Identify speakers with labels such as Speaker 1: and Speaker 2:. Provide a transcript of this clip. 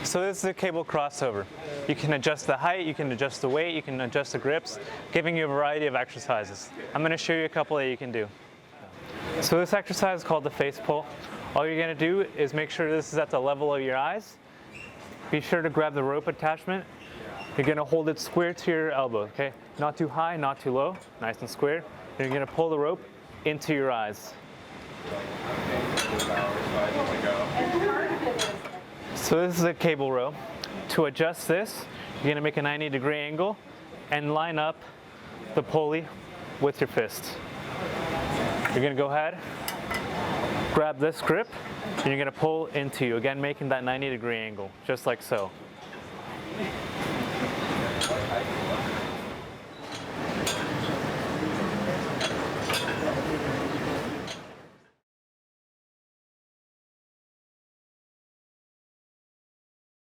Speaker 1: So this is a cable crossover. You can adjust the height, you can adjust the weight, you can adjust the grips, giving you a variety of exercises. I'm going to show you a couple that you can do. So this exercise is called the face pull. All you're going to do is make sure this is at the level of your eyes. Be sure to grab the rope attachment. You're going to hold it square to your elbow, okay? Not too high, not too low, nice and square. You're going to pull the rope into your eyes. So this is a cable row. To adjust this, you're going to make a 90-degree angle and line up the pulley with your fist. You're going to go ahead, grab this grip, and you're going to pull into you, again making that 90-degree angle, just like so.